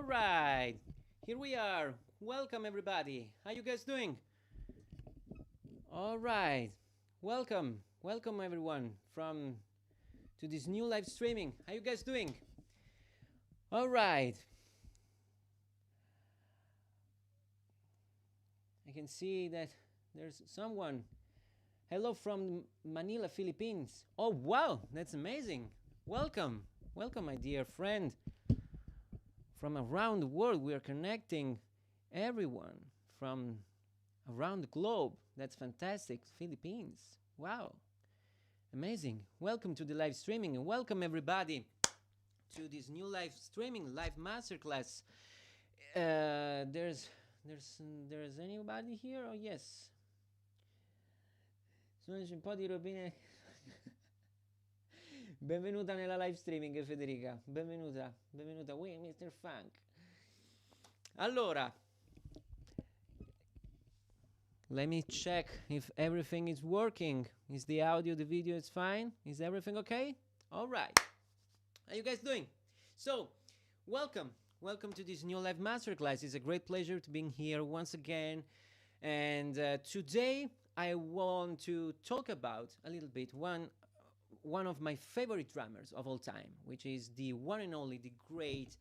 right, here we are. Welcome everybody. How you guys doing? All right, welcome everyone from to this new live streaming. How you guys doing? All right, I can see that there's someone. Hello from Manila, Philippines. Oh wow, that's amazing. Welcome, my dear friend. From around the world, we are connecting everyone from around the globe. That's fantastic. Philippines. Wow. Amazing. Welcome to the live streaming and welcome everybody to this new live streaming, live masterclass. There's anybody here? Oh yes. Sono un po' di robine. Benvenuta nella live streaming Federica. Benvenuta. Oui, Mr. Funk. Allora, let me check if everything is working. Is the audio, the video is fine? Is everything okay? All right. How you guys doing? So, welcome to this new live masterclass. It's a great pleasure to being here once again. And today I want to talk about a little bit one of my favorite drummers of all time, which is the one and only, the great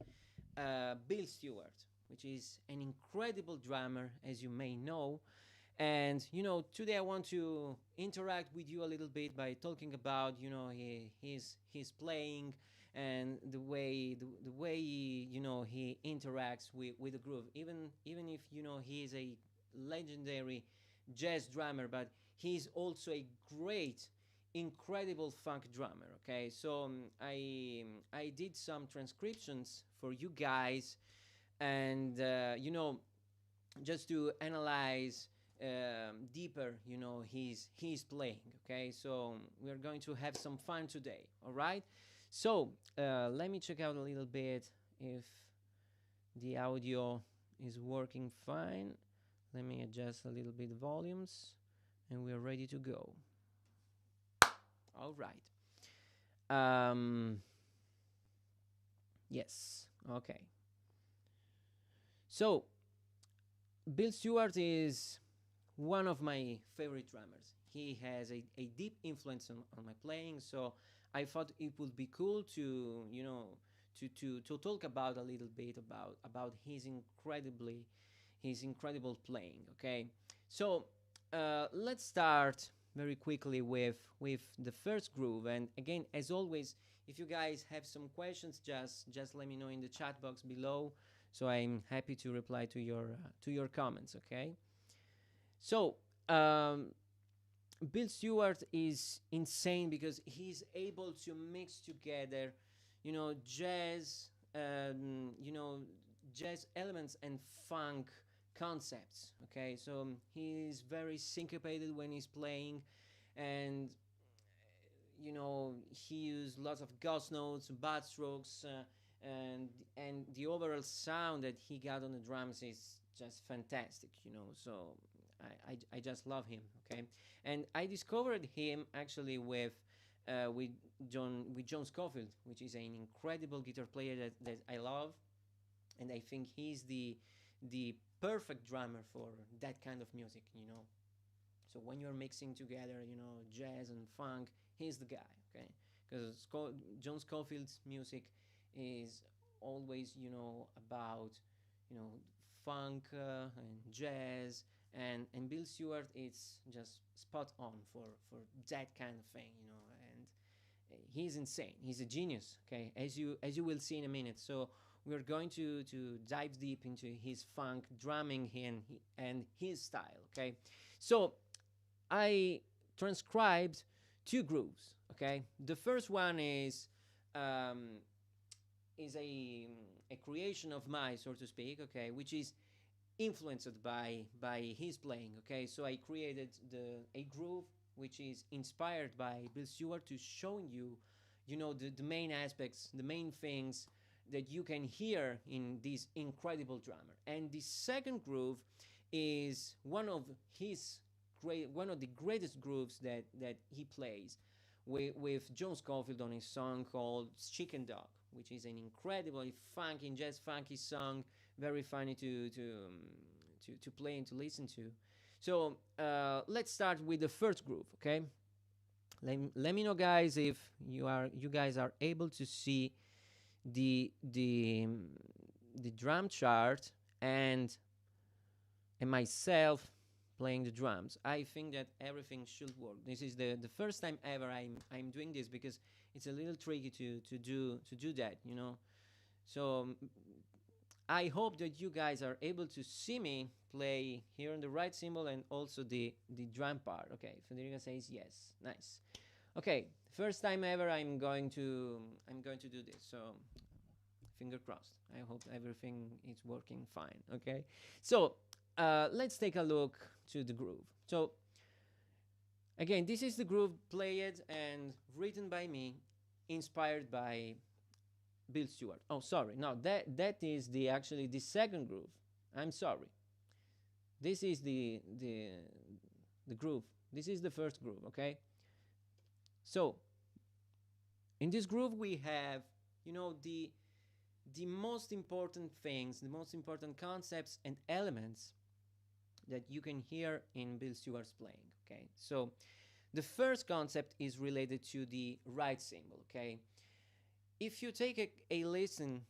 Bill Stewart, which is an incredible drummer, as you may know. And today I want to interact with you a little bit by talking about his playing and the way he interacts with the groove. Even if he is a legendary jazz drummer, but he's also a great, incredible funk drummer. Okay, so I did some transcriptions for you guys, and just to analyze deeper, his playing. Okay, so we're going to have some fun today. All right. So let me check out a little bit if the audio is working fine. Let me adjust a little bit volumes, and we're ready to go. All right. Yes. Okay. So Bill Stewart is one of my favorite drummers. He has a deep influence on my playing, so I thought it would be cool to to talk about a little bit about his incredible playing. Okay, so let's start very quickly with the first groove. And again, as always, if you guys have some questions, just let me know in the chat box below, so I'm happy to reply to your comments. Okay. So, Bill Stewart is insane because he's able to mix together, jazz, jazz elements and funk concepts. Okay, so he's very syncopated when he's playing, and he used lots of ghost notes, bad strokes, and the overall sound that he got on the drums is just fantastic. So I just love him. Okay, and I discovered him actually with John Scofield, which is an incredible guitar player that I love, and I think he's the perfect drummer for that kind of music. So when you're mixing together, jazz and funk, he's the guy. Okay, because John Scofield's music is always about funk and jazz, and Bill Stewart is just spot on for that kind of thing, and he's insane. He's a genius. Okay, as you will see in a minute. So we're going to dive deep into his funk drumming and his style. Okay, so I transcribed two grooves. Okay, the first one is a creation of mine, so to speak. Okay, which is influenced by his playing. Okay, so I created a groove which is inspired by Bill Stewart to showing you, the main aspects, the main things that you can hear in this incredible drummer. And the second groove is one of the greatest grooves that he plays with John Scofield on his song called Chicken Dog, which is an incredibly funky, jazz funky song, very funny to play and to listen to. So let's start with the first groove, okay? Let me know, guys, if you guys are able to see the drum chart and myself playing the drums. I think that everything should work. This is the first time ever I'm doing this, because it's a little tricky to do that, you know. So I hope that you guys are able to see me play here on the right cymbal and also the drum part. Okay, Federica says yes. Nice. Okay, first time ever I'm going to do this. So finger crossed. I hope everything is working fine. Okay, so let's take a look to the groove. So again, this is the groove played and written by me, inspired by Bill Stewart. Oh, sorry. No, that is actually the second groove. I'm sorry. This is the groove. This is the first groove, okay? So in this groove we have, you know, the most important things, the most important concepts and elements that you can hear in Bill Stewart's playing, okay? So the first concept is related to the right cymbal, okay? If you take a listen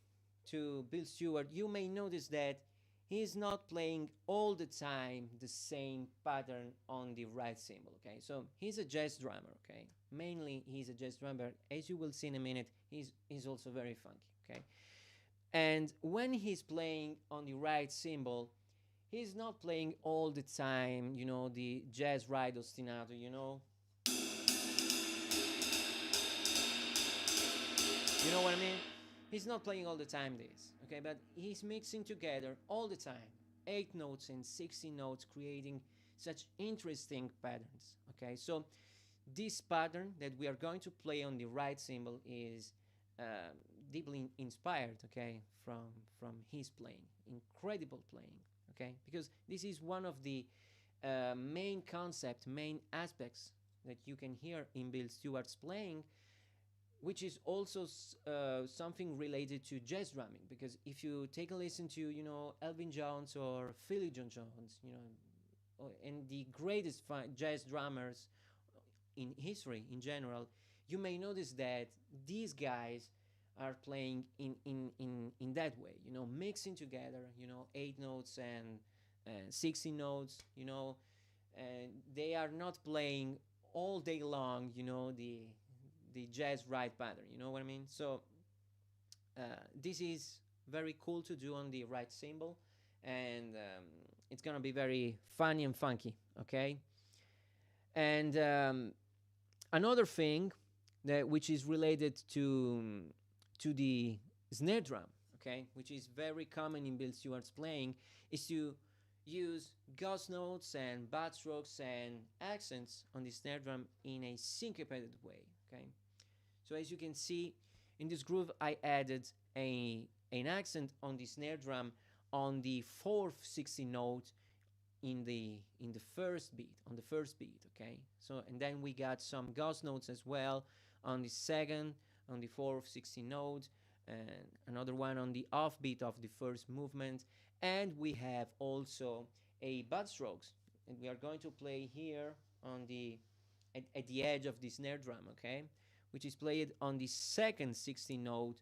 to Bill Stewart, you may notice that he's not playing all the time the same pattern on the right cymbal, okay? So he's a jazz drummer, okay? Mainly he's a jazz drummer. As you will see in a minute, he's also very funky, okay? And when he's playing on the right cymbal, he's not playing all the time, you know, the jazz ride ostinato, you know? You know what I mean? He's not playing all the time this, okay? But he's mixing together all the time 8 notes and 16 notes, creating such interesting patterns, okay? So this pattern that we are going to play on the right cymbal is deeply inspired, okay, from his playing, incredible playing, okay? Because this is one of the main concepts, main aspects that you can hear in Bill Stewart's playing, which is also something related to jazz drumming. Because if you take a listen to, you know, Elvin Jones or Philly John Jones, you know, and the greatest jazz drummers in history in general, you may notice that these guys are playing in that way, you know, mixing together, you know, 8 notes and 16 notes, you know, and they are not playing all day long, you know, the jazz right pattern, you know what I mean? So this is very cool to do on the right cymbal, and it's gonna be very funny and funky, okay? And another thing that which is related to the snare drum, okay, which is very common in Bill Stewart's playing, is to use ghost notes and backstrokes and accents on the snare drum in a syncopated way, okay? So as you can see in this groove, I added an accent on the snare drum on the 4th 16 note in the first beat, on the first beat, okay? So, and then we got some ghost notes as well on the second, on the 4th 16 note, and another one on the off beat of the first movement, and we have also a backstrokes, and we are going to play here on the at the edge of the snare drum, okay, which is played on the second 16 note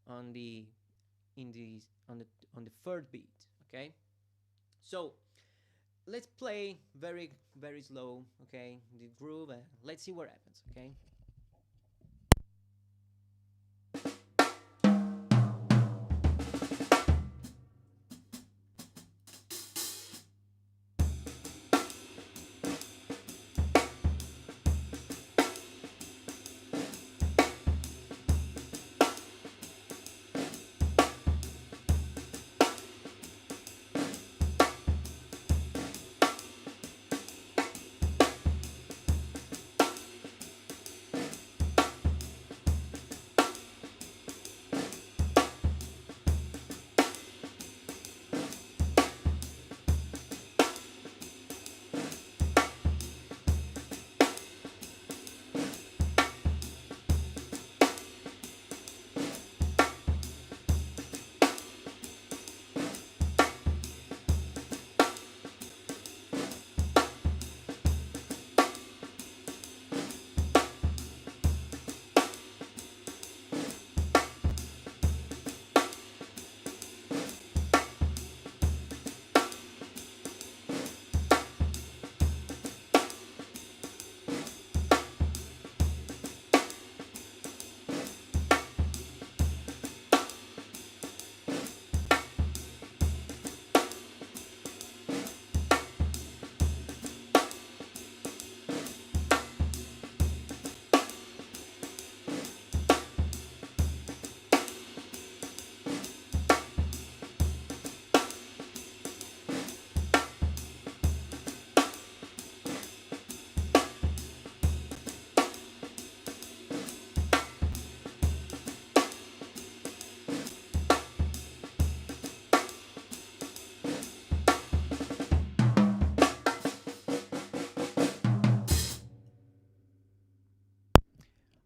on the on the third beat, okay? So let's play very slow, okay, the groove, and let's see what happens, okay?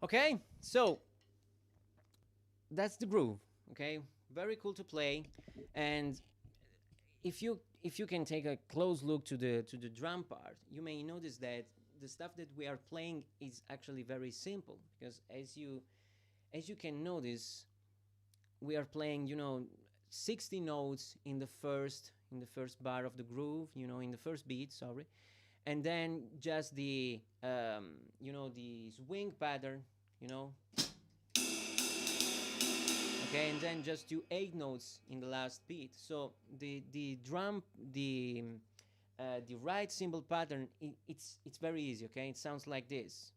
Okay, so that's the groove. Okay, very cool to play. And if you can take a close look to the drum part, you may notice that the stuff that we are playing is actually very simple, because as you can notice, we are playing 60 notes in the first bar of the groove, in the first beat, sorry. And then just the swing pattern, you know okay, and then just do 8 notes in the last beat. So the drum, the right cymbal pattern, it's very easy. Okay, it sounds like this.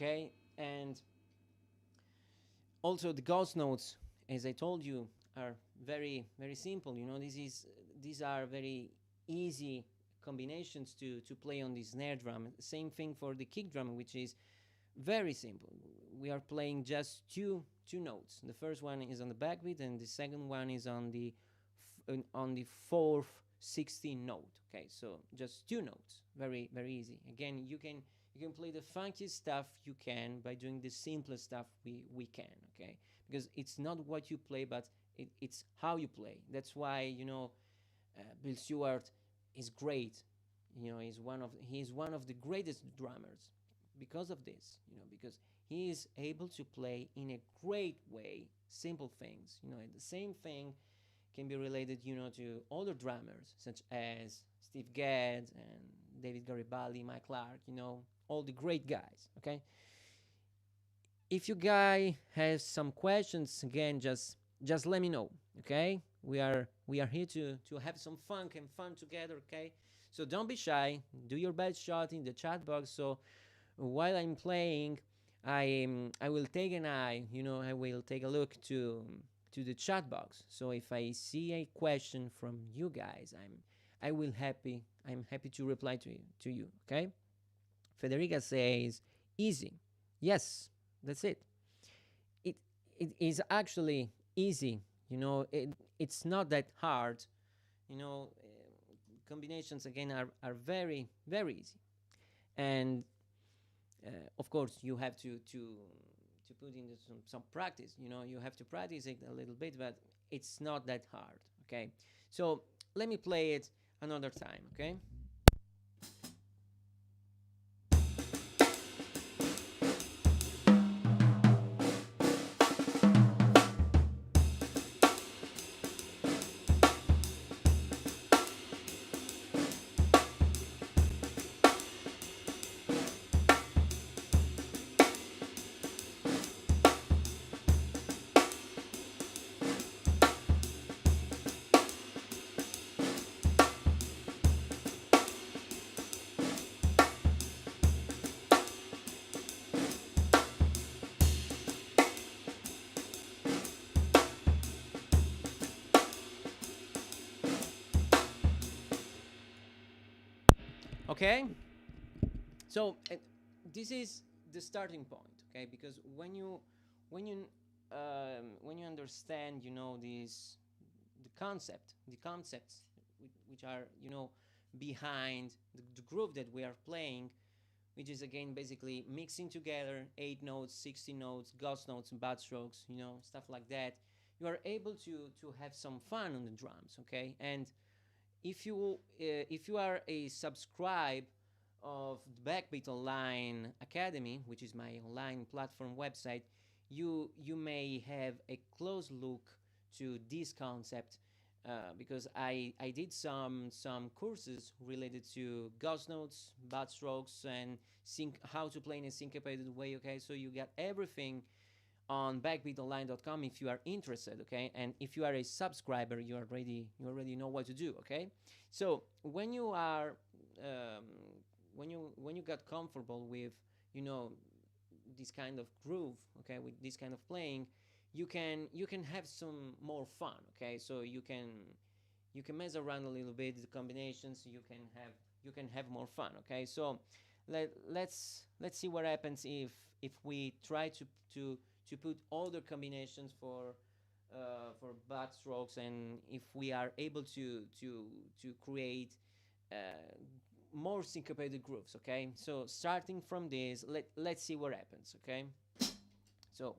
Okay, and also the ghost notes, as I told you, are very very simple. These are very easy combinations to play on the snare drum. Same thing for the kick drum, which is very simple. We are playing just two notes. The first one is on the backbeat, and the second one is on the fourth 16 note. Okay, so just 2 notes. Very very easy. Again, you can play the funkiest stuff you can by doing the simplest stuff we can. Okay, because it's not what you play, but it's how you play. That's why Bill Stewart is great. He's one of the greatest drummers because of this. Because he is able to play in a great way simple things. And the same thing can be related, to other drummers such as Steve Gadd and David Garibaldi, Mike Clark. All the great guys. Okay. If you guy has some questions, again, just let me know. Okay. We are here to have some fun and fun together. Okay. So don't be shy. Do your best shot in the chat box. So while I'm playing, I will take an eye. I will take a look to the chat box. So if I see a question from you guys, I'm happy to reply to you. Okay. Federica says easy. Yes, that's it. It it is actually easy. It's not that hard. Combinations again are very very easy. And of course you have to put in some practice. You have to practice it a little bit, but it's not that hard. Okay, so let me play it another time. Okay. Okay, so this is the starting point. Okay, because when you understand, this the concepts which are behind the groove that we are playing, which is again basically mixing together 8 notes, 16 notes, ghost notes, and bad strokes, stuff like that. You are able to have some fun on the drums. Okay, and if you are a subscribe of the Backbeat Online Academy, which is my online platform website, you may have a close look to this concept, because I did some courses related to ghost notes, bad strokes, and how to play in a syncopated way. Okay, so you get everything on backbeatonline.com if you are interested. Okay, and if you are a subscriber, you already know what to do. Okay, so when you got comfortable with this kind of groove, okay, with this kind of playing, you can have some more fun. Okay, so you can mess around a little bit the combinations. You can have more fun. Okay, so let's see what happens if we try to put other combinations for backstrokes, and if we are able to create uh, more syncopated grooves. Okay, so starting from this, let's see what happens. Okay, so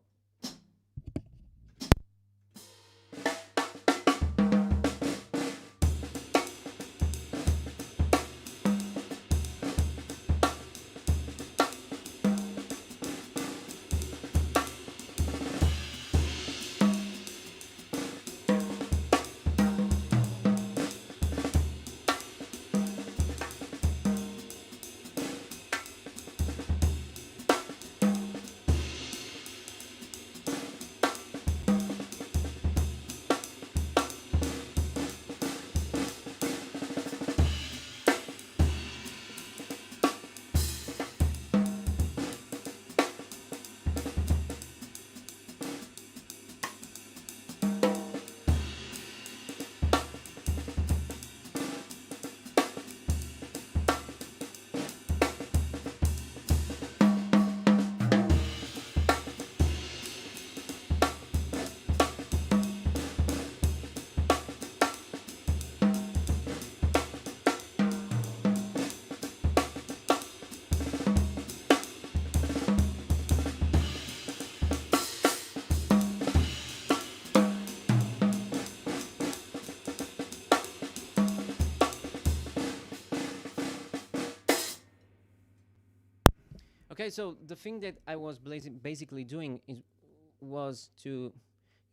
okay, so the thing that I was basically doing was to,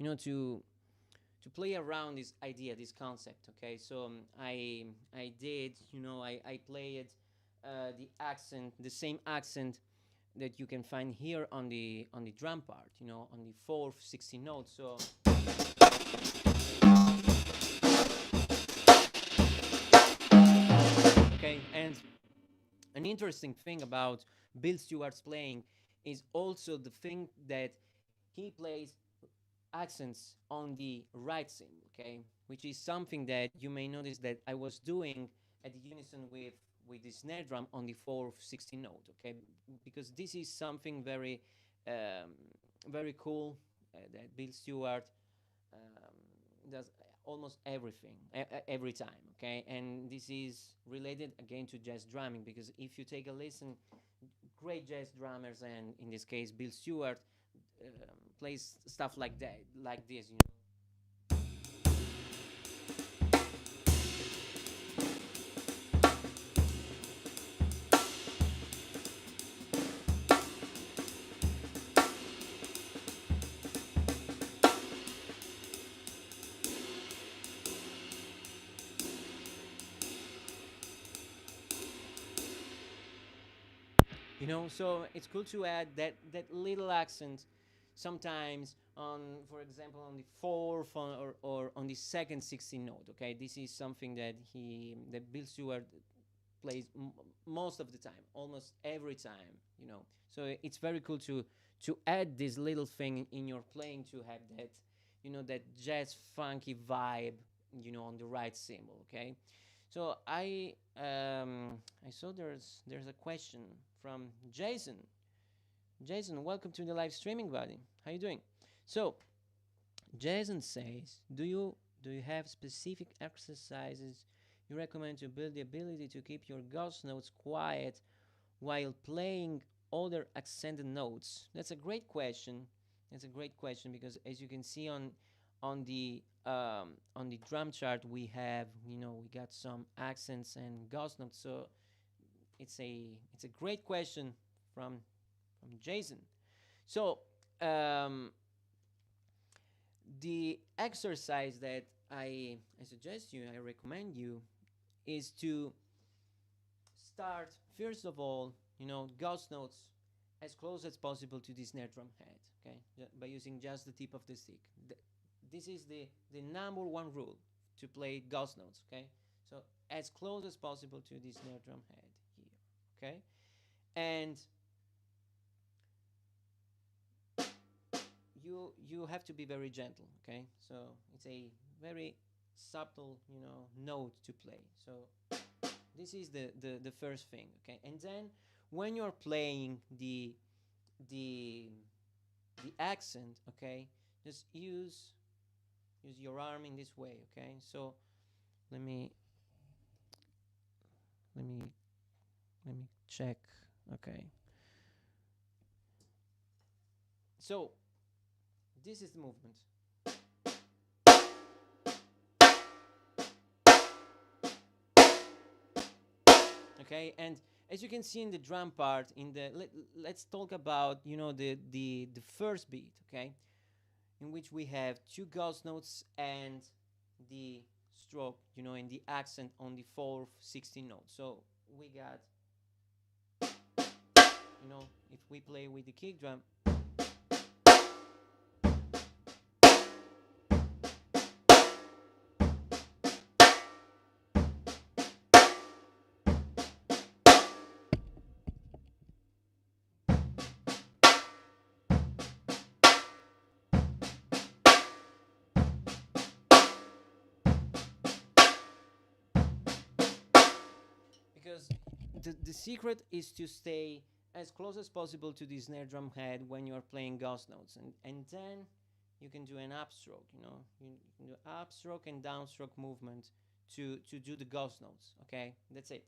to play around this idea, this concept. Okay, so I did, I played the accent, the same accent that you can find here on the drum part, on the fourth 16 notes. So okay, and an interesting thing about Bill Stewart's playing is also the thing that he plays accents on the right cymbal, okay, which is something that you may notice that I was doing at the unison with the snare drum on the fourth 16 note, okay, because this is something very very cool that Bill Stewart does almost everything every time, okay, and this is related again to jazz drumming, because if you take a listen, great jazz drummers, and in this case Bill Stewart, plays stuff like that, like this, so it's cool to add that little accent sometimes on, for example, on the fourth or on the second 16 note. Okay, this is something that Bill Stewart plays most of the time, almost every time. So it's very cool to add this little thing in your playing, to have that, that jazz funky vibe, on the right cymbal. Okay, so I saw there's a question from Jason. Jason, welcome to the live streaming, buddy. How you doing? So Jason says, do you have specific exercises you recommend to build the ability to keep your ghost notes quiet while playing other accented notes? That's a great question. That's a great question, because as you can see on the drum chart, we got some accents and ghost notes. So it's a great question from Jason. So the exercise that I suggest you, I recommend you, is to start first of all, ghost notes as close as possible to the snare drum head. Okay, by using just the tip of the stick. This is the number one rule to play ghost notes. Okay, so as close as possible to the snare drum head here. Okay, and you have to be very gentle. Okay, so it's a very subtle, you know, note to play. So this is the first thing, okay? And then when you're playing the the accent, okay, just use your arm in this way, okay? So let me let me let me check, okay? So this is the movement. Okay, and as you can see in the drum part, in the let's talk about, you know, the first beat, okay, in which we have two ghost notes and the stroke, you know, and the accent on the fourth 16 note. So we got, you know, if we play with the kick drum, because the secret is to stay as close as possible to the snare drum head when you're playing ghost notes, and then you can do an upstroke, you know, you can do upstroke and downstroke movement to do the ghost notes, okay? That's it.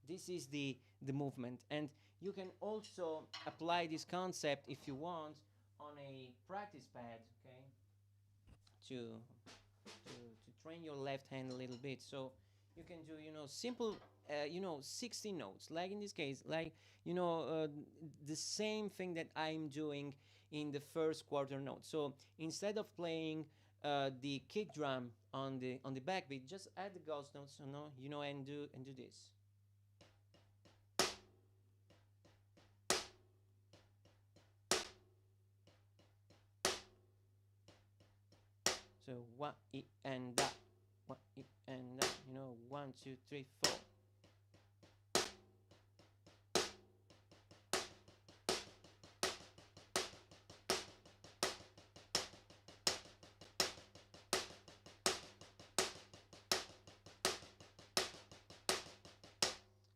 This is the movement, and you can also apply this concept if you want on a practice pad, okay, to train your left hand a little bit. So you can do, you know, simple, you know, 16 notes, like in this case, like, you know, the same thing that I'm doing in the first quarter note. So instead of playing the kick drum on the backbeat, just add the ghost notes, you know, and do this. So one it and that, one it and that, you know, 1 2 3 4.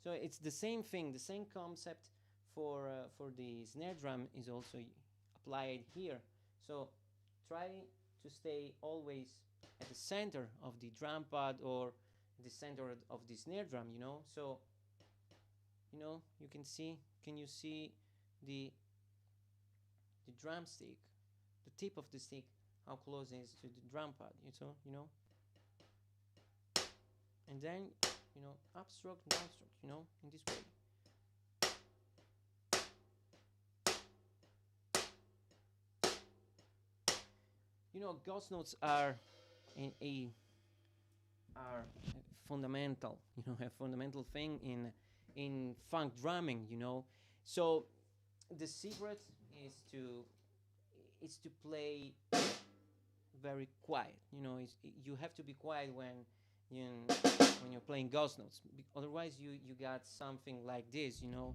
So it's the same thing, the same concept for the snare drum is also applied here. So try to stay always at the center of the drum pad or the center of the snare drum, you know. So, you know, you can see, can you see the drumstick, the tip of the stick, how close it is to the drum pad, you know, and then, you know, upstroke, downstroke, you know, in this way. You know, ghost notes are are fundamental, you know, a fundamental thing in funk drumming, you know. So the secret is to play very quiet, you know. You have to be quiet you when you're playing ghost notes, otherwise you got something like this, you know.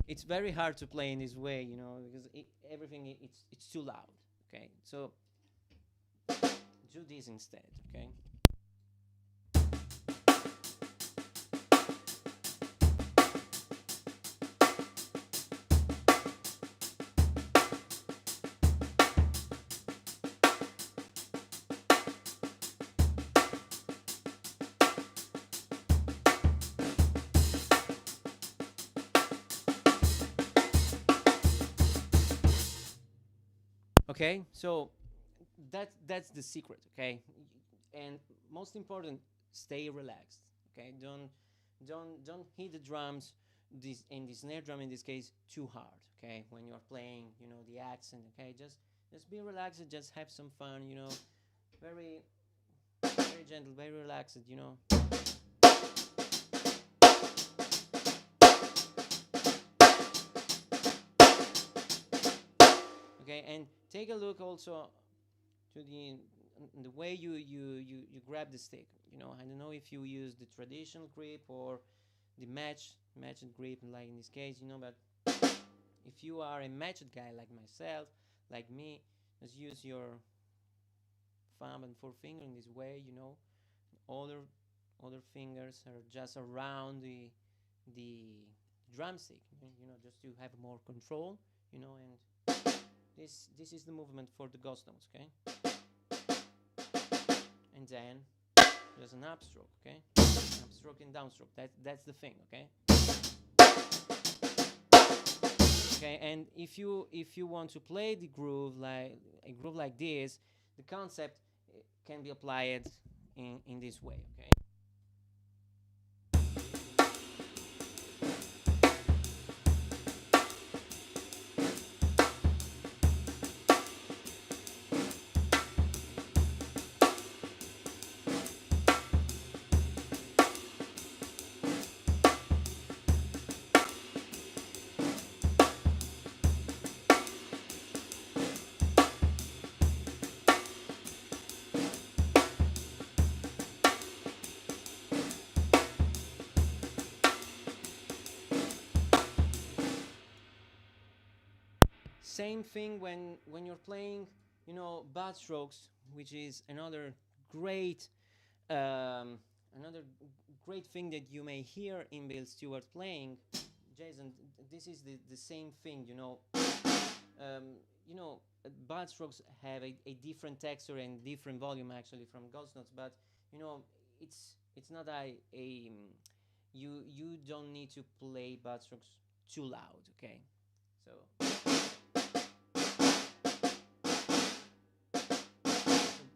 It's very hard to play in this way, you know, because everything it's too loud, okay? So do this instead, okay? Okay, so that's the secret, okay? And most important, stay relaxed, okay? Don't hit the drums, this in the snare drum in this case, too hard, okay? When you're playing, you know, the accent, okay? Just be relaxed, just have some fun, you know. Very very gentle, very relaxed, you know. Okay, and take a look also to the way you grab the stick. You know, I don't know if you use the traditional grip or the matched grip, like in this case, you know, but if you are a matched guy like myself, like me, just use your thumb and forefinger in this way, other fingers are just around the drumstick, just to have more control, and this is the movement for the ghost notes, okay? And then there's an upstroke, okay? Upstroke and downstroke. That's the thing, okay? Okay, and if you want to play the groove like a groove like this, the concept can be applied in this way, okay? Same thing when you're playing, bad strokes, which is great um, another great thing that you may hear in Bill Stewart playing. Jason, this is the same thing, um, bad strokes have a different texture and different volume actually from ghost notes, but it's not you don't need to play bad strokes too loud, okay? So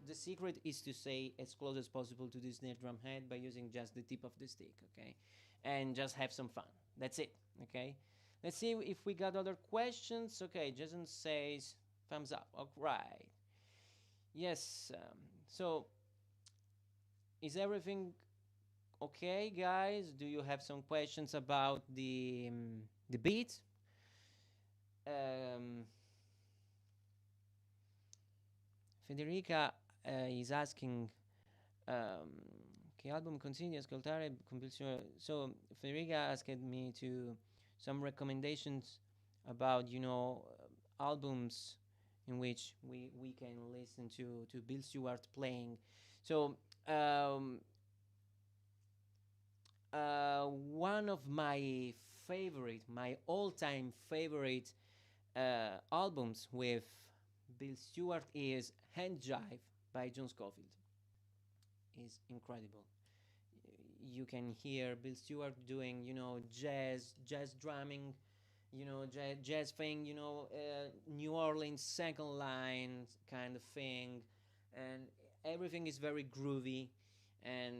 the secret is to stay as close as possible to the snare drum head by using just the tip of the stick, okay? And just have some fun. That's it, okay? Let's see if we got other questions. Okay, Jason says thumbs up. All right. Yes. So, is everything okay, guys? Do you have some questions about the beat? Um, Federica is asking che album consigli ascoltare compulsione. So Federica asked me to some recommendations about albums in which we can listen to Bill Stewart playing. So one of my all-time favorite albums with Bill Stewart is Hand Jive by John Scofield. Is incredible. You can hear Bill Stewart doing, jazz drumming, jazz thing, New Orleans second line kind of thing, and everything is very groovy, and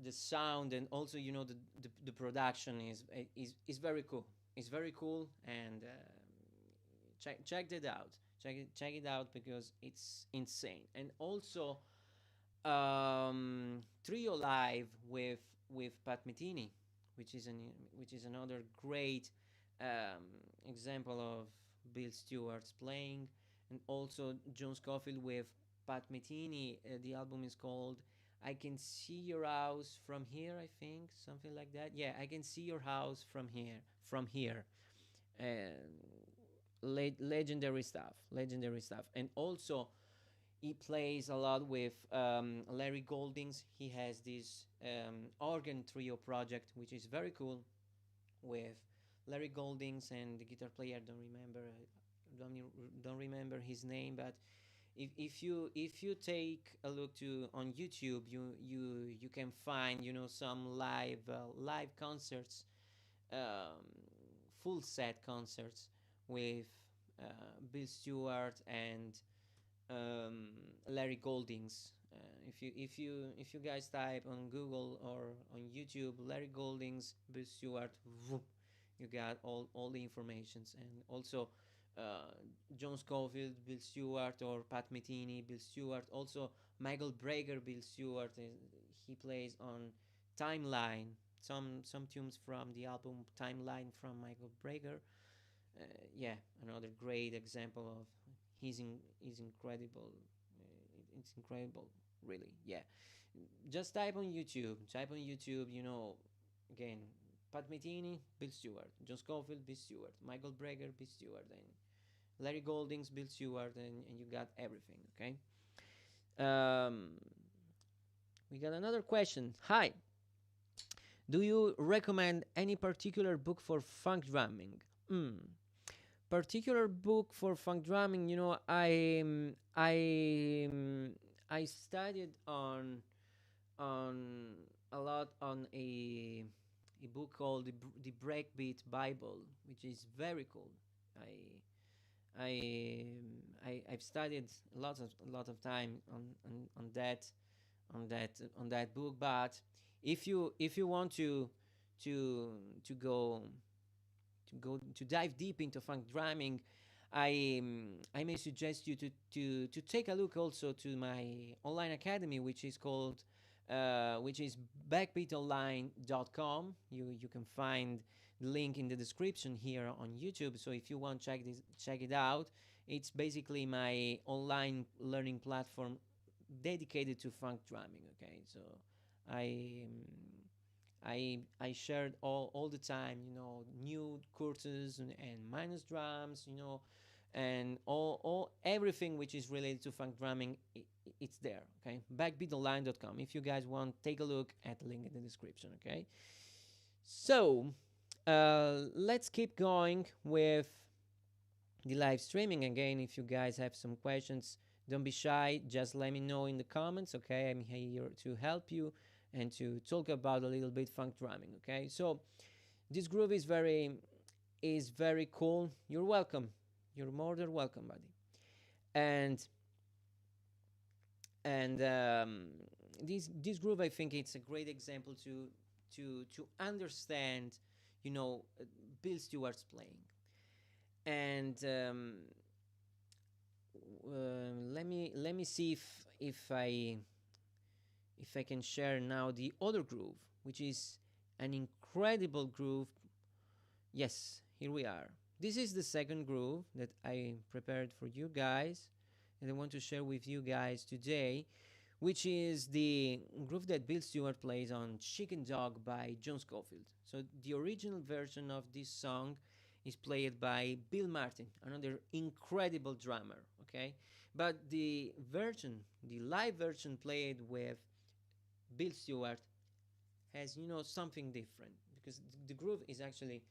the sound and also the production is very cool. It's very cool, and check it out. Check it out because it's insane. And also Trio Live with Pat Metheny, which is another great example of Bill Stewart's playing, and also John Scofield with Pat Metheny. The album is called "I Can See Your House from Here," I think, something like that. Yeah, "I Can See Your House from Here." From here, and legendary stuff. Legendary stuff, and also he plays a lot with Larry Goldings. He has this organ trio project, which is very cool, with Larry Goldings and the guitar player. Don't remember his name, but if you take a look to on YouTube, you can find some live concerts, um, full set concerts with Bill Stewart and um, Larry Goldings. If you guys type on Google or on YouTube Larry Goldings, Bill Stewart, whoop, you got all the informations, and also uh, John Scofield, Bill Stewart, or Pat Metheny, Bill Stewart. Also Michael Breger, Bill Stewart. He plays on Timeline. Some tunes from the album Timeline from Michael Breger. Yeah, another great example of he's incredible. It's incredible, really. Yeah, just type on YouTube. Type on YouTube. Again, Pat Metheny, Bill Stewart. John Scofield, Bill Stewart. Michael Breger, Bill Stewart. And Larry Goldings, Bill Stewart, and you got everything, okay? Um, we got another question. Hi, do you recommend any particular book for funk drumming? Particular book for funk drumming, I studied on a lot on a book called the Breakbeat Bible, which is very cool. I've studied a lot of time on that book. But if you want to to go to dive deep into funk drumming, I may suggest you to take a look also to my online academy, which is called which is backbeatonline.com. You can find the link in the description here on YouTube. So if you want to check it out. It's basically my online learning platform dedicated to funk drumming. Okay, so I I shared all the time, new courses and minus drums, and all everything which is related to funk drumming. It's there. Okay, backbeatonline.com. If you guys want, take a look at the link in the description. Okay, so let's keep going with the live streaming again. If you guys have some questions, don't be shy. Just let me know in the comments. Okay, I'm here to help you and to talk about a little bit funk drumming. Okay, so this groove is very cool. You're welcome. You're more than welcome, buddy. And this groove, I think it's a great example to understand, Bill Stewart's playing. And let me see if I can share now the other groove, which is an incredible groove. Yes, here we are. This is the second groove that I prepared for you guys, and I want to share with you guys today, which is the groove that Bill Stewart plays on Chicken Dog by John Scofield. So the original version of this song is played by Bill Martin, another incredible drummer, okay? But the live version played with Bill Stewart has, something different, because the groove is actually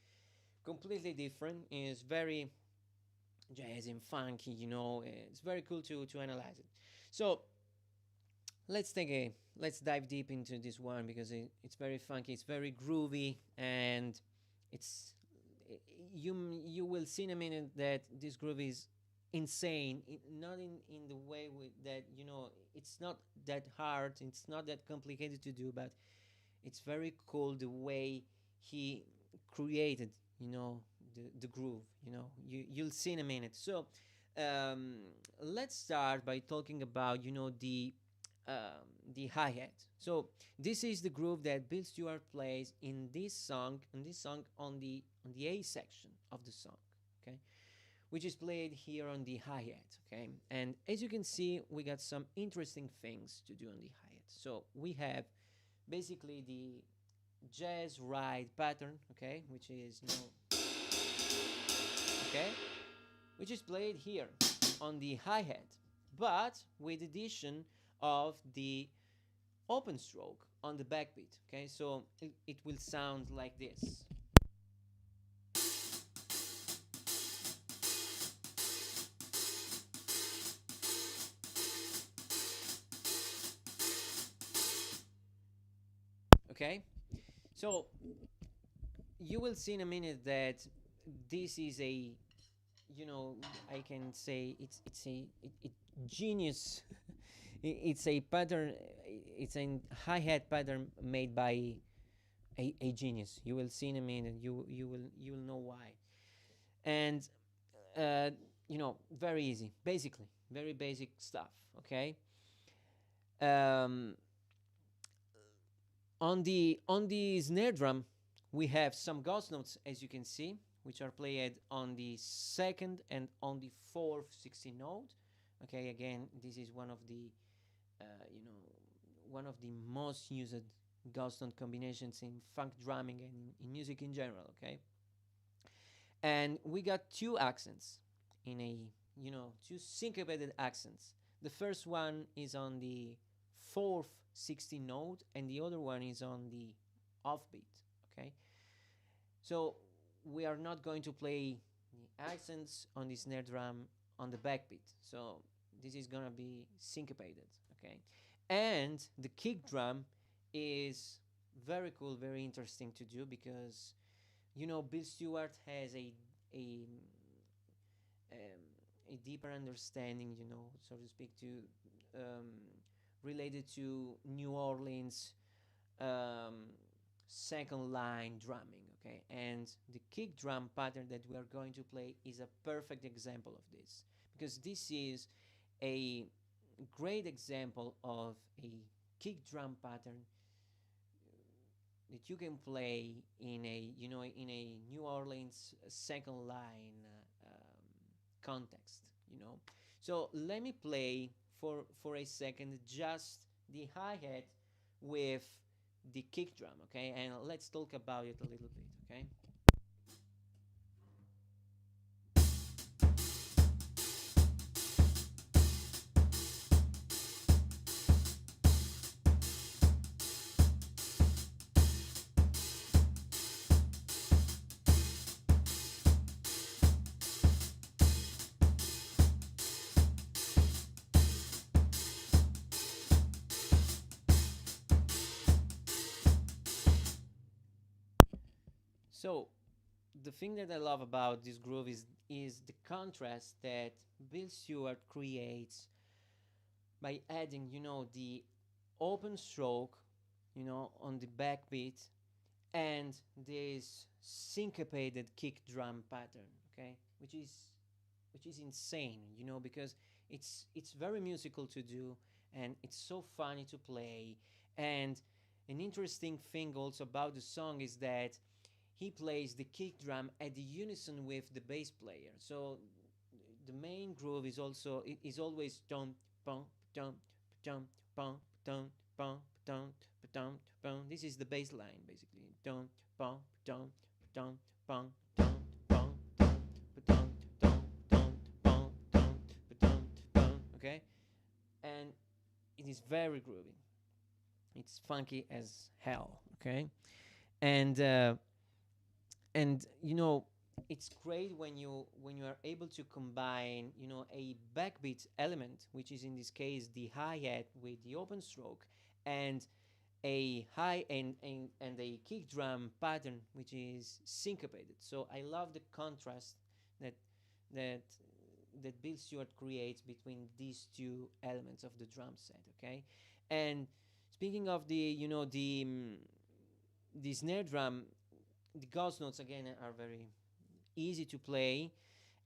completely different. It's very jazzy and funky, it's very cool to analyze it. So let's dive deep into this one, because it's very funky, it's very groovy, and it's you will see in a minute that this groove is insane. Not in the way that it's not that hard, it's not that complicated to do, but it's very cool the way he created the groove. You'll see in a minute. So let's start by talking about the hi-hat. So this is the groove that Bill Stewart plays in this song on the A section of the song, okay, which is played here on the hi-hat. Okay, and as you can see, we got some interesting things to do on the hi-hat. So we have basically the jazz ride pattern, okay, which is okay, which is played here on the hi-hat, but with addition of the open stroke on the backbeat. Okay, so it will sound like this. Okay, so you will see in a minute that this is a, I can say it's a genius. It's a pattern. It's a hi-hat pattern made by a genius. You will see in a minute. You will know why. And very easy, basically, very basic stuff. Okay. Um, on the snare drum, we have some ghost notes, as you can see, which are played on the second and on the fourth 16 note. Okay, again, this is one of the most used ghost note combinations in funk drumming and in music in general. Okay, and we got two accents in a two syncopated accents. The first one is on the fourth 16 note, and the other one is on the offbeat. Okay, so we are not going to play the accents on the snare drum on the backbeat. So this is gonna be syncopated. Okay, and the kick drum is very cool, very interesting to do because Bill Stewart has a a deeper understanding, so to speak, to um, related to New Orleans um, second line drumming. Okay, and the kick drum pattern that we are going to play is a perfect example of this because this is a great example of a kick drum pattern that you can play in a in a New Orleans second line context. So let me play for a second just the hi-hat with the kick drum, okay, and let's talk about it a little bit. Okay, so the thing that I love about this groove is the contrast that Bill Stewart creates by adding, the open stroke, on the backbeat and this syncopated kick drum pattern, okay, which is insane, because it's very musical to do and it's so funny to play. And an interesting thing also about the song is that he plays the kick drum at the unison with the bass player. So the main groove is always dum bum dum dum bum dum bum dum dum bum. This is the bass line basically. Dum bum dum dum bum dum bum dum dum dum dum bum dum dum. Okay, and it is very groovy. It's funky as hell. Okay, and it's great when you are able to combine a backbeat element, which is in this case the hi-hat with the open stroke, and a high and a kick drum pattern which is syncopated. So I love the contrast that that that Bill Stewart creates between these two elements of the drum set. Okay, and speaking of the snare drum, the ghost notes again are very easy to play,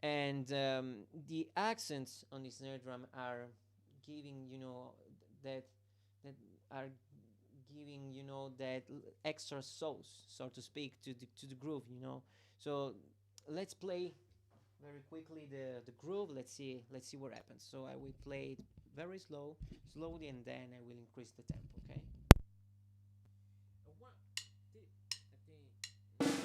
and the accents on the snare drum are giving that that are giving that extra sauce, so to speak, to the groove. So let's play very quickly the groove. Let's see what happens. So I will play it very slowly, and then I will increase the tempo. Okay. One, two, three.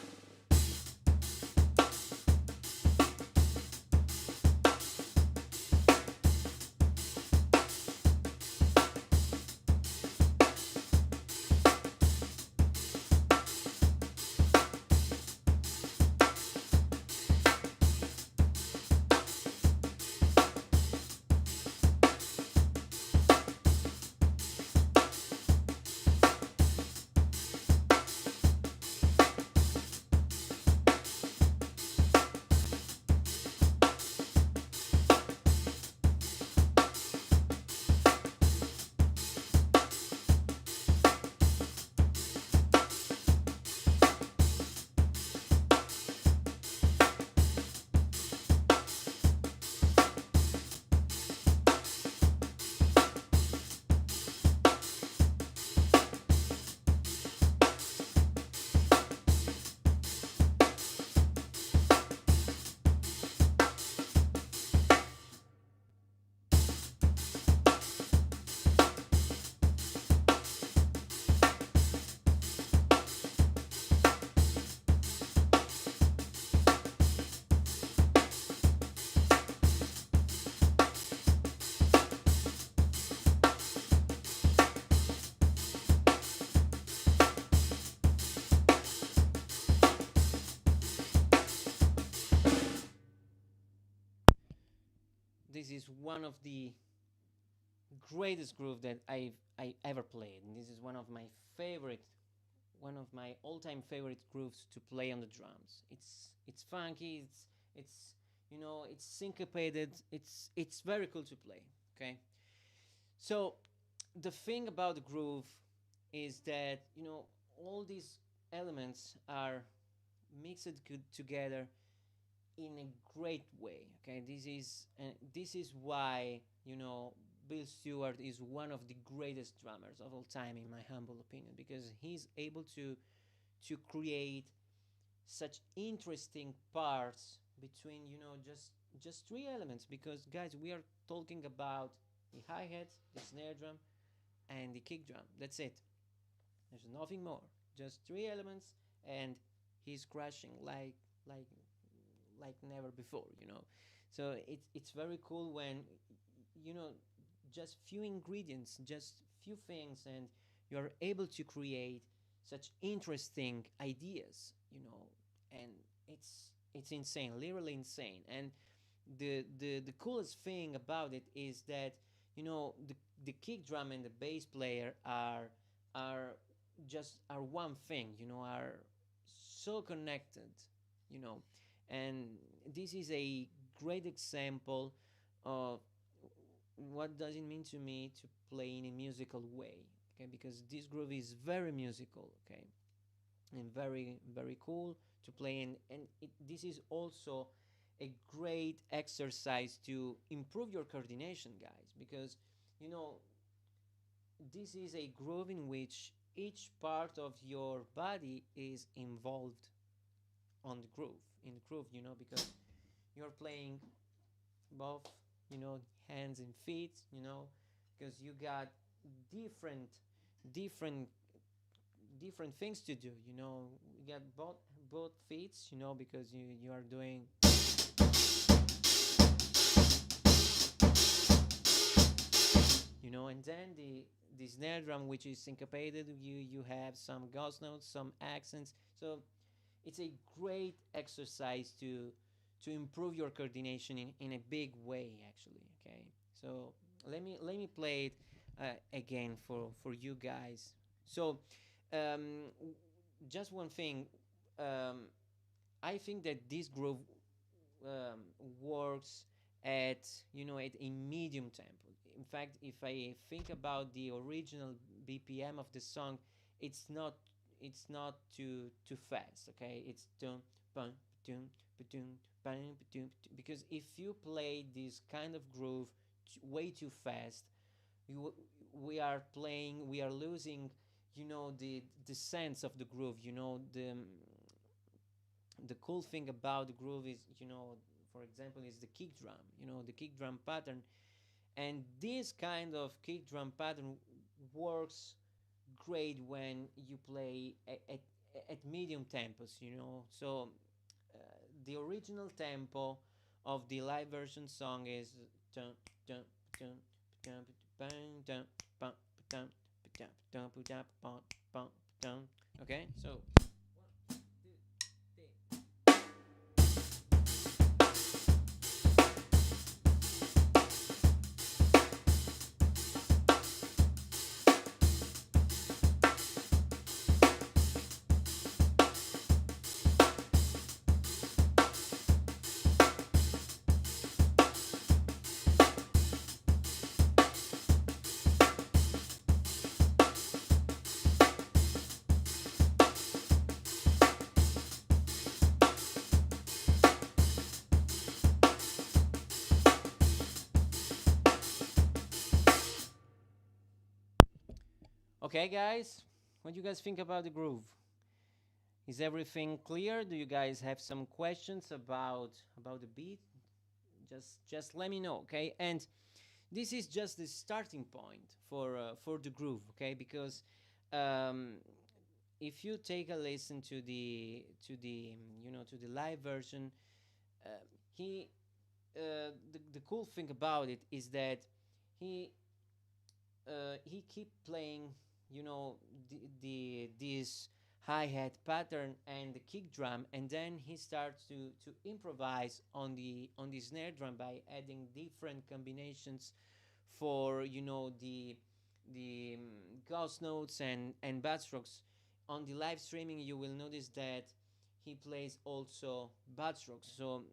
this is one of the greatest groove that I ever played. And this is one of my all-time favorite grooves to play on the drums. It's funky. It's it's syncopated. It's very cool to play. Okay, so the thing about the groove is that all these elements are mixed together in a great way. Okay, this is why Bill Stewart is one of the greatest drummers of all time, in my humble opinion, because he's able to create such interesting parts between just three elements. Because guys, we are talking about the hi-hat, the snare drum, and the kick drum. That's it. There's nothing more. Just three elements, and he's crashing like like never before. So it's very cool when you know just few ingredients, just few things, and you're able to create such interesting ideas. And it's insane, literally insane. And the coolest thing about it is that the kick drum and the bass player are are one thing, are so connected, you know and this is a great example of what does it mean to me to play in a musical way. Okay, because this groove is very musical. Okay, and very very cool to play in. And this is also a great exercise to improve your coordination, guys, because you know this is a groove in which each part of your body is involved on the groove in the groove, because you're playing both, hands and feet, because you got different different different things to do. You got both feet, because you are doing, and then the snare drum, which is syncopated. You have some ghost notes, some accents. So it's a great exercise to improve your coordination in a big way, actually. Okay, so let me play it again for you guys. So um, just one thing, um, I think that this groove um, works at at a medium tempo. In fact, if I think about the original BPM of the song, it's not too fast. Okay, it's dun bun dun dun bun dun, because if you play this kind of groove way too fast, we are losing the sense of the groove. The cool thing about the groove is, for example, is the kick drum. The kick drum pattern, and this kind of kick drum pattern works great when you play at medium tempos. So uh, the original tempo of the live version song is dun dun dun dun dun dun dun dun dun dun dun dun. Okay, so okay, guys, what do you guys think about the groove? Is everything clear? Do you guys have some questions about the beat? Just let me know, okay? And this is just the starting point for the groove, okay? Because um, if you take a listen to the live version, uh, he the cool thing about it is that he he keep playing, the this hi-hat pattern and the kick drum, and then he starts to improvise on the snare drum by adding different combinations for the ghost notes and backstrokes. On the live streaming you will notice that he plays also backstrokes. So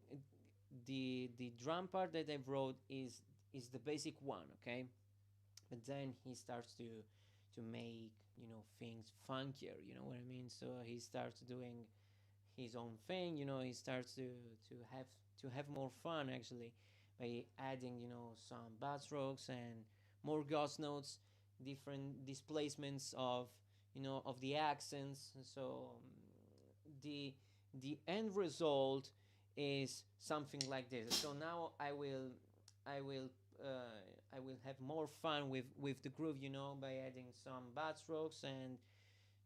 the drum part that I wrote is the basic one, okay? But then he starts to make things funkier, you know what I mean? So he starts doing his own thing, he starts to have more fun actually by adding some bassstrokes and more ghost notes, different displacements of the accents. So the end result is something like this. So now I will I will have more fun with the groove, by adding some bassstrokes and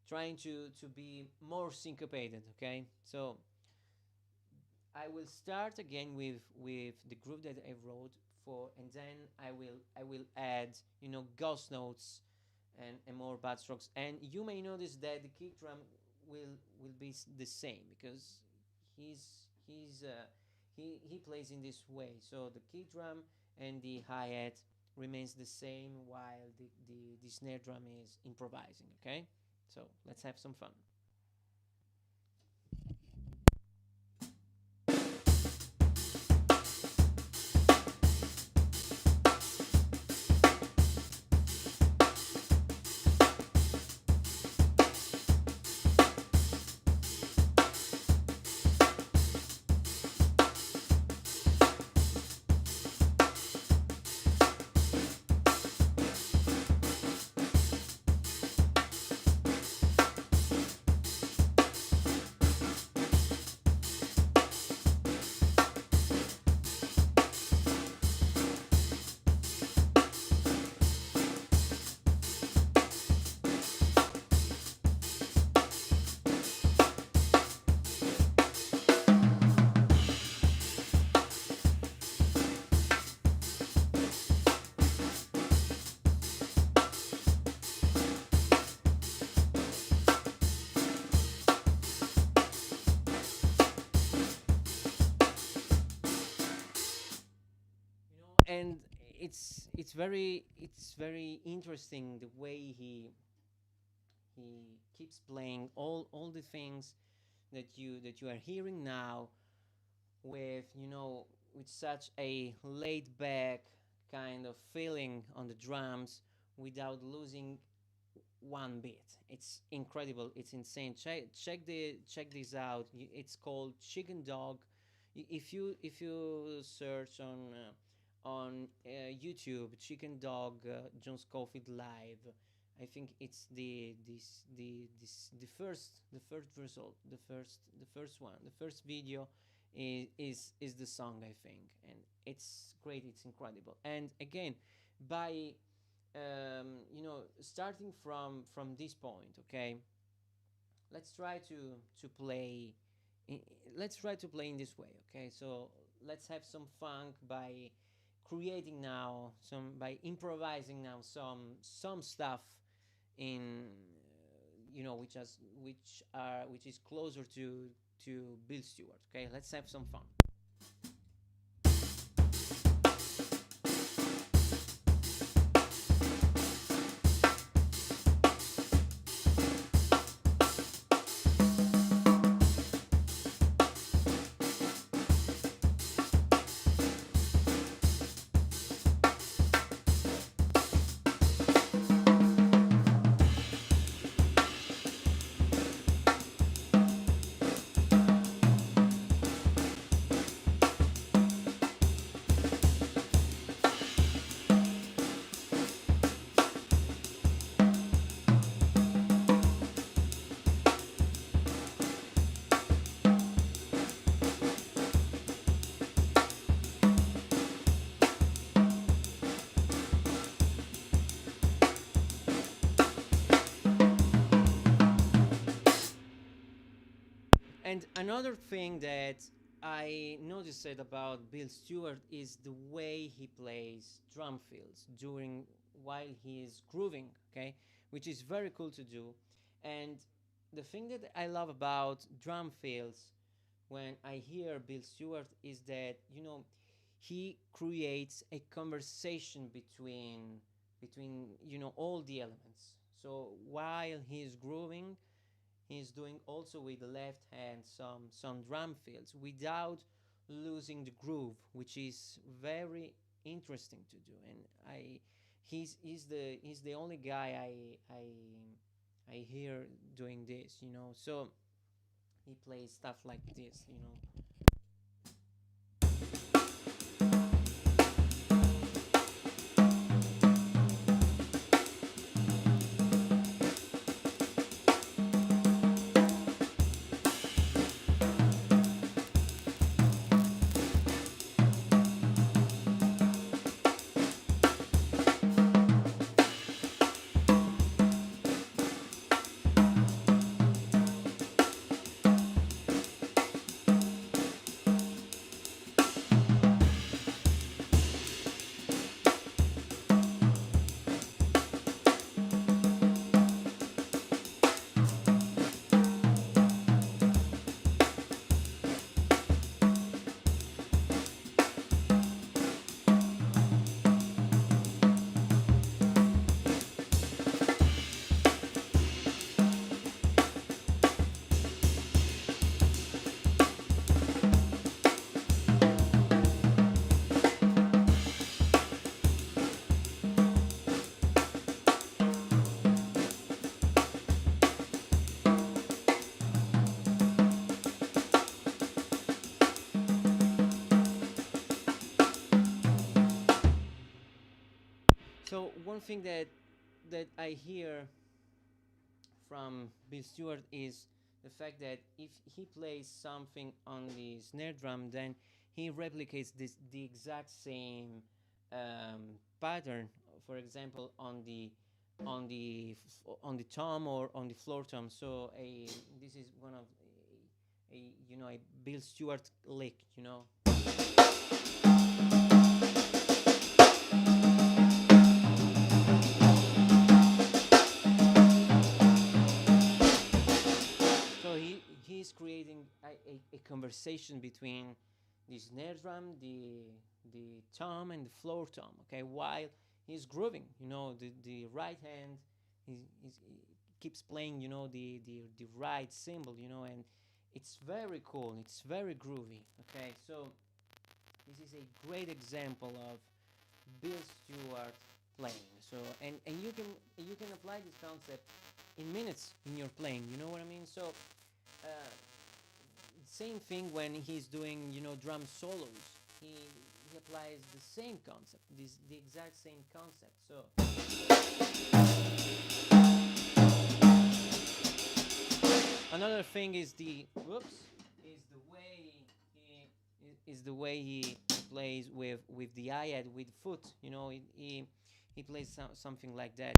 trying to be more syncopated. Okay, so I will start again with the groove that I wrote for, and then I will add ghost notes and more backstrokes. And you may notice that the kick drum will be the same because he plays in this way. So the kick drum and the hi-hat remains the same while the snare drum is improvising. Okay, so let's have some fun. And it's very interesting the way he keeps playing all the things that you are hearing now with with such a laid back kind of feeling on the drums without losing one bit. It's incredible. It's insane. Check this out. It's called Chicken Dog. If you search on YouTube, Chicken Dog John Scofield live. I think it's the first result, the first one, the first video is the song, I think, and it's great. It's incredible. And again, by starting from this point, okay, let's try to play in, let's try to play in this way, okay? So let's have some funk by creating now some by improvising now some stuff in which is closer to Bill Stewart. Okay, let's have some fun. And another thing that I noticed about Bill Stewart is the way he plays drum fills while he is grooving, okay, which is very cool to do. And the thing that I love about drum fills when I hear Bill Stewart is that, he creates a conversation between all the elements. So while he's grooving, he's doing also with the left hand some drum fills without losing the groove, which is very interesting to do. And he's the only guy I hear doing this. So he plays stuff like this. So one thing that I hear from Bill Stewart is the fact that if he plays something on the snare drum, then he replicates the exact same pattern. For example, on the tom or on the floor tom. So this is one of a Bill Stewart lick. So he's creating a conversation between the snare drum, the tom, and the floor tom. Okay, while he's grooving, the right hand he keeps playing, the right cymbal, and it's very cool. It's very groovy. Okay, so this is a great example of Bill Stewart playing. So and you can apply this concept in minutes in your playing. You know what I mean? So same thing when he's doing drum solos. He applies the same concept, the exact same concept. So another thing is the way he plays with the hi-hat with foot. He plays something like that.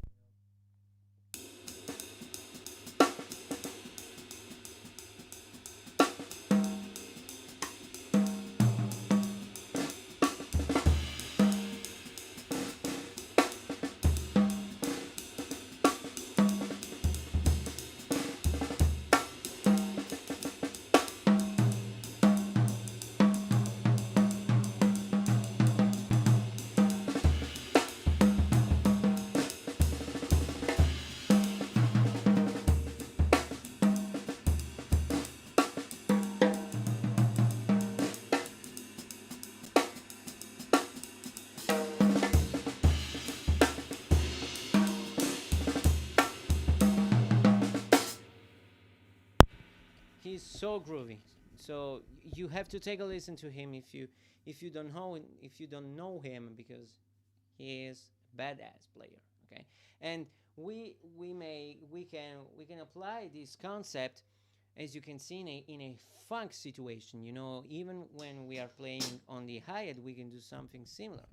He's so groovy. So you have to take a listen to him if you don't know him, because he is a badass player. Okay, and we can apply this concept, as you can see, in a funk situation. Even when we are playing on the hi-hat, we can do something similar.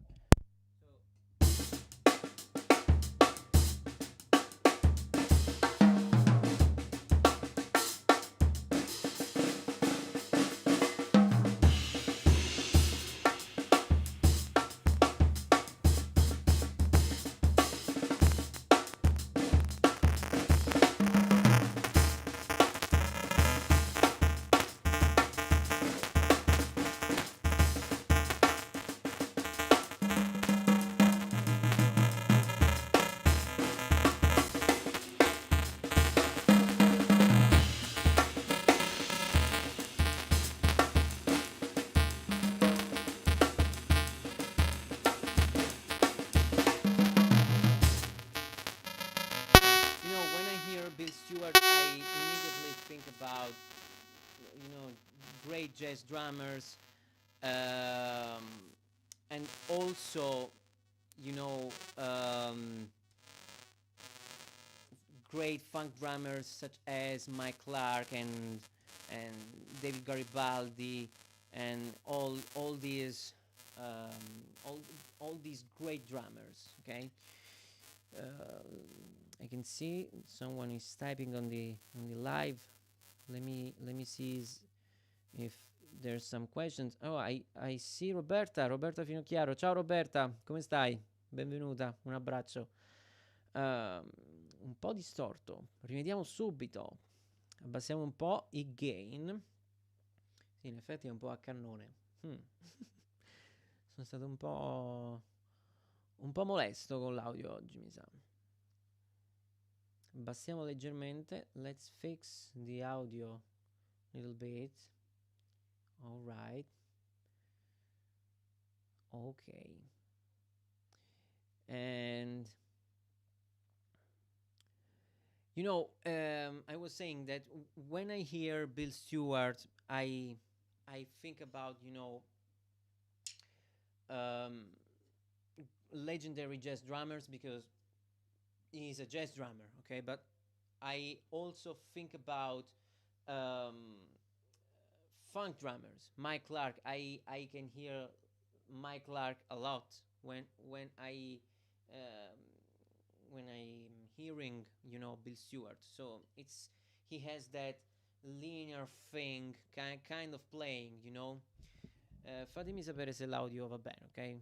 jazz drummers, and also, you know, great funk drummers such as Mike Clark and David Garibaldi, and all these all all these great drummers. Okay, I can see someone is typing on the live. Let me see if there's some questions. Oh, I see Roberta Finocchiaro. Ciao Roberta, come stai? Benvenuta, un abbraccio. Un po' distorto, rimediamo subito. Abbassiamo un po' i gain. Sì, in effetti è un po' a cannone. Sono stato un po' molesto con l'audio oggi, mi sa. Abbassiamo leggermente. Let's fix the audio a little bit. All right. Okay. And you know, I was saying that when I hear Bill Stewart, I think about, you know, legendary jazz drummers, because he's a jazz drummer, okay? But I also think about funk drummers. Mike Clark. I can hear Mike Clark a lot when um, when I'm hearing, you know, Bill Stewart. So he has that linear thing, kind of playing, you know. Fatemi sapere se l'audio va bene, ok?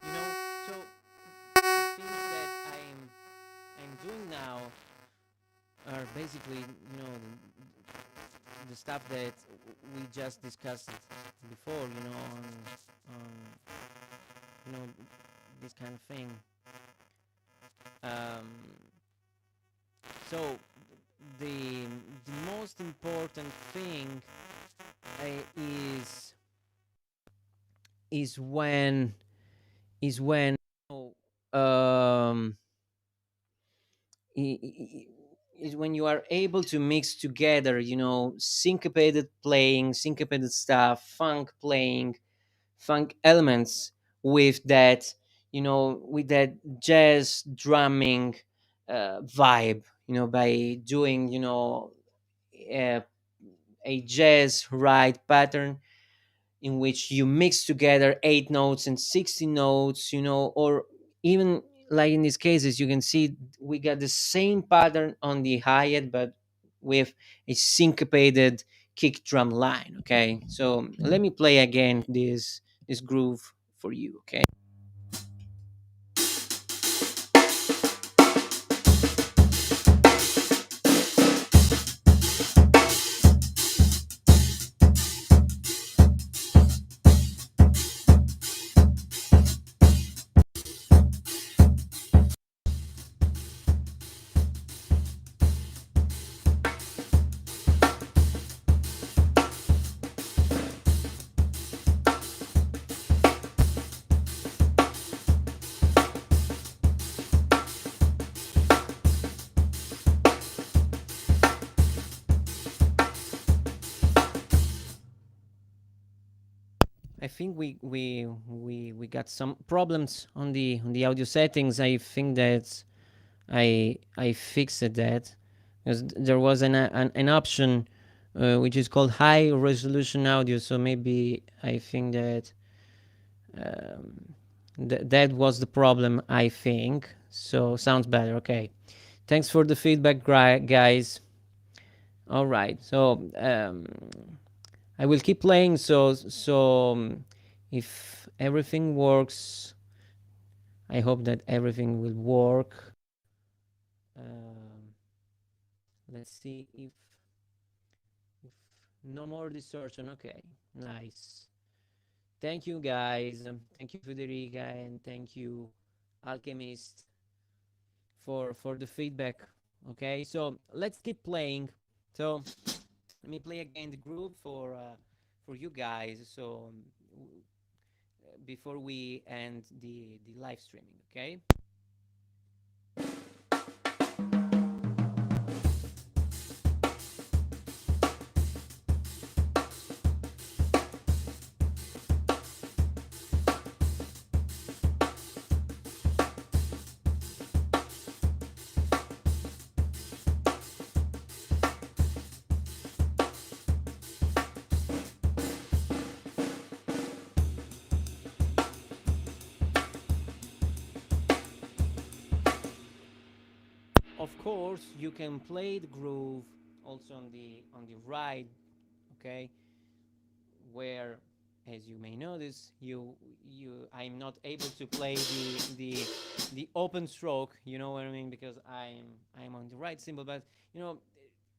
You know, so the things that I'm doing now are basically, you know, the stuff that we just discussed before, you know, on you know, this kind of thing. Um, so the most important thing is is when is when um is when you are able to mix together, you know, syncopated playing, syncopated stuff, funk playing, funk elements with that, you know, with that jazz drumming vibe, you know, by doing, you know, uh, a jazz ride pattern in which you mix together 8 notes and 16 notes, you know, or even like in these cases, you can see we got the same pattern on the hi-hat, but with a syncopated kick drum line. Okay, so let me play again this groove for you. Okay. I think we got some problems on the audio settings. I think that I fixed that, because there was an option which is called high resolution audio. So maybe I think that that was the problem. I think so. Sounds better. Okay. Thanks for the feedback, guys. All right. So I will keep playing. If everything works, I hope that everything will work. Um, let's see if no more distortion. Okay, nice. Thank you guys. Thank you Federica and thank you Alchemist for the feedback. Okay, so let's keep playing. So let me play again the groove for you guys. So before we end the live streaming, okay? Of course, you can play the groove also on the right, okay? Where, as you may notice, you I'm not able to play the open stroke. You know what I mean? Because I'm on the right cymbal, but you know,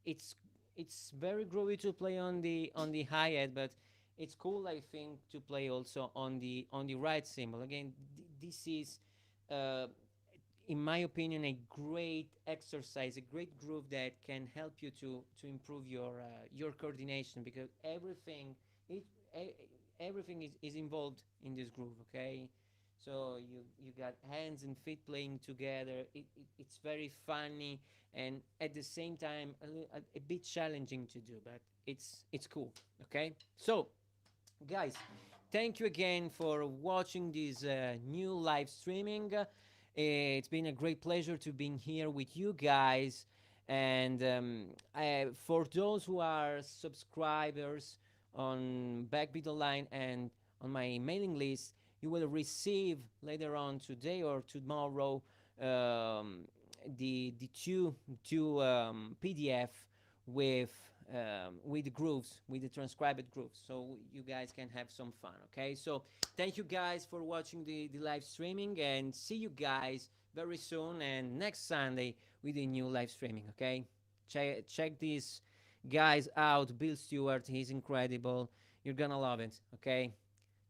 it's it's very groovy to play on the hi hat, but it's cool I think to play also on the right cymbal. Again, this is. Uh, in my opinion, a great exercise, a great groove that can help you to improve your coordination because it, everything is involved in this groove. Okay, so you got hands and feet playing together. It's very funny and at the same time a bit challenging to do, but it's cool. Okay, so guys, thank you again for watching this new live streaming. It's been a great pleasure to be here with you guys. And for those who are subscribers on Backbeat Online and on my mailing list, you will receive later on today or tomorrow um, the two PDF with with the grooves, with the transcribed grooves, so you guys can have some fun. Okay, so thank you guys for watching the live streaming, and see you guys very soon and next Sunday with a new live streaming. Okay, check these guys out. Bill Stewart, he's incredible. You're gonna love it. Okay,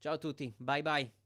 ciao tutti, bye bye.